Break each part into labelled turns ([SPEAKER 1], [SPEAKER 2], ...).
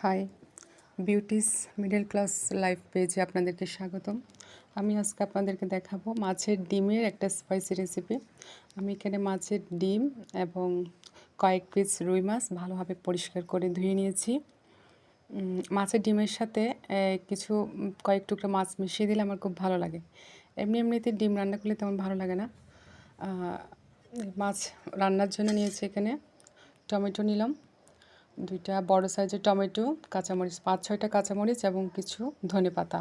[SPEAKER 1] High, beauty's middle class life পেজে আপনাদেরকে স্বাগতম। আমি আজকে আপনাদেরকে দেখাবো মাছের ডিমের একটা স্পাইসি রেসিপি। আমি এখানে মাছের ডিম এবং কয়েক পিস রুই মাছ ভালোভাবে পরিষ্কার করে ধুয়ে নিয়েছি। মাছের ডিমের সাথে কয়েক টুকরো মাছ মিশিয়ে দিলে আমার খুব ভালো লাগে। এমনিতে ডিম রান্না করলে তেমন ভালো লাগে না। মাছ রান্নার জন্য নিয়েছি এখানে টমেটো নিলাম, 2টা বড় সাইজের টমেটো, কাঁচামরিচ 5-6টা কাঁচামরিচ এবং কিছু ধনেপাতা,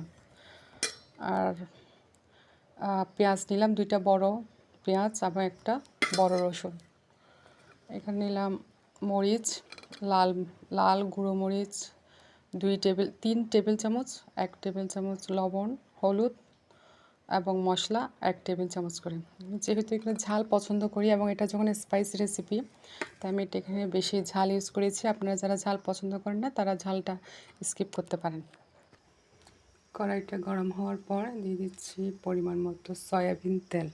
[SPEAKER 1] আর পেঁয়াজ নিলাম 2টা বড় পেঁয়াজ এবং একটা বড় রসুন। এখানে নিলাম মরিচ, লাল গুঁড়ো মরিচ 3 টেবিল চামচ, 1 টেবিল চামচ লবণ, হলুদ এবং মশলা 1 টেবিল চামচ করে। যেহেতু এখানে ঝাল পছন্দ করি এবং এটা যখন স্পাইসি রেসিপি, তাই আমি এটা এখানে বেশি ঝাল ইউজ করেছি। আপনারা যারা ঝাল পছন্দ করেন না তারা ঝালটা স্কিপ করতে পারেন। কড়াইটা গরম হওয়ার পর দিয়ে দিচ্ছি পরিমাণ মতো সয়াবিন তেল।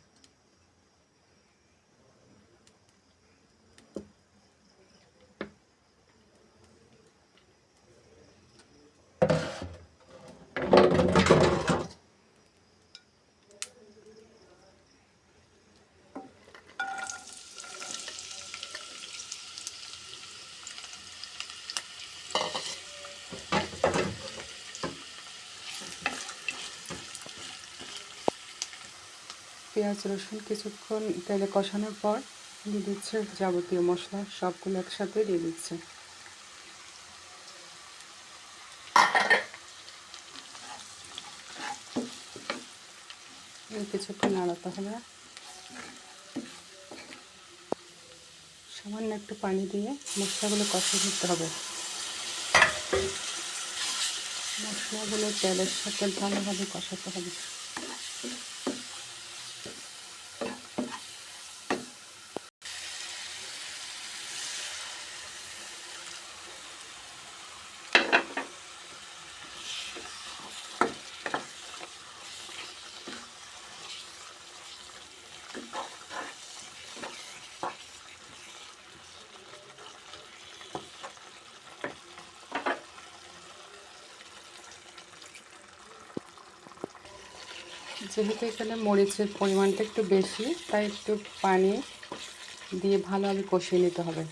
[SPEAKER 1] পেঁয়াজ রসুন কিছুক্ষণ তেলে কষানোর পর দিয়ে দিচ্ছে যাবতীয় মশলা, সবগুলো একসাথে দিয়ে দিচ্ছে। কিছুক্ষণ নাড়াতে হবে। সামান্য একটু পানি দিয়ে মশলাগুলো কষিয়ে নিতে হবে। মশলাগুলো তেলের সাথে ভালোভাবে কষাতে হবে। যেহেতু এখানে মরিচের পরিমাণটা একটু বেশি, তাই একটু পানি দিয়ে ভালোভাবে কষিয়ে নিতে হবে।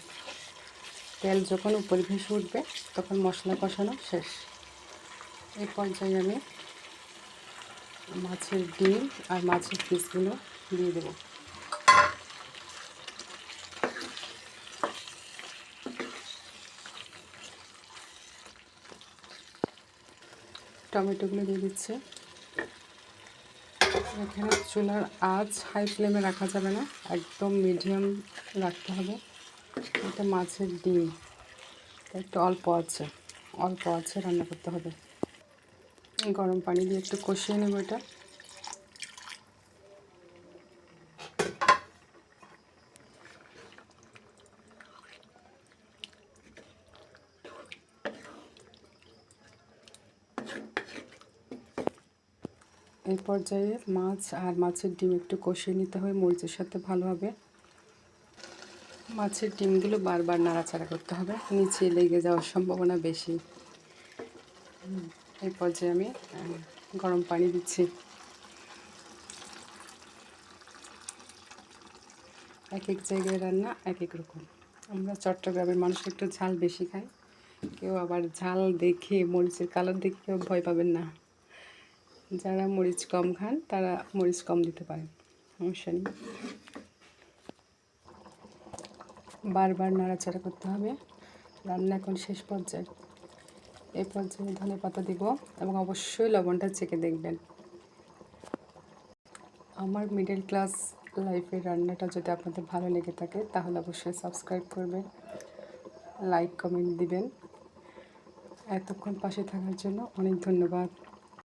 [SPEAKER 1] তেল যখন উপরে ভেসে উঠবে তখন মশলা কষানো শেষ। এই পর্যায়ে আমি মাছের ডিম আর মাছের পিসগুলো দিয়ে দেব। টমেটোগুলো দিয়ে দিচ্ছে। এখানে চুলার আঁচ হাই ফ্লেমে রাখা যাবে না, একদম মিডিয়াম রাখতে হবে। এটা মাছের ডিম, একটু অল্প আছে রান্না করতে হবে। গরম পানি দিয়ে একটু কষিয়ে নেব এটা। এই পর্যায়ে মাছ আর মাছের ডিম একটু কষিয়ে নিতে হবে মরিচের সাথে ভালোভাবে। মাছের ডিমগুলো বারবার নাড়াচাড়া করতে হবে, নিচে লেগে যাওয়ার সম্ভাবনা বেশি। এই পর্যায়ে আমি গরম পানি দিচ্ছি। এক এক জায়গায় রান্না এক এক রকম। আমরা চট্টগ্রামের মানুষ একটু ঝাল বেশি খাই, কেউ আবার ঝাল দেখে মরিচের কালার দেখে কেউ ভয় পাবেন না। যারা মরিচ কম খান তারা মরিচ কম দিতে পারেন, সমস্যা নেই। বারবার নাড়াচাড়া করতে হবে। রান্না এখন শেষ পর্যায়ে। এই পর্যায়ে ধনেপাতা দিব এবং অবশ্যই লবণটা চেখে দেখবেন। আমার মিডল ক্লাস লাইফের রান্নাটা যদি আপনাদের ভালো লেগে থাকে তাহলে অবশ্যই সাবস্ক্রাইব করবেন, লাইক কমেন্ট দিবেন। এতক্ষণ পাশে থাকার জন্য অনেক ধন্যবাদ।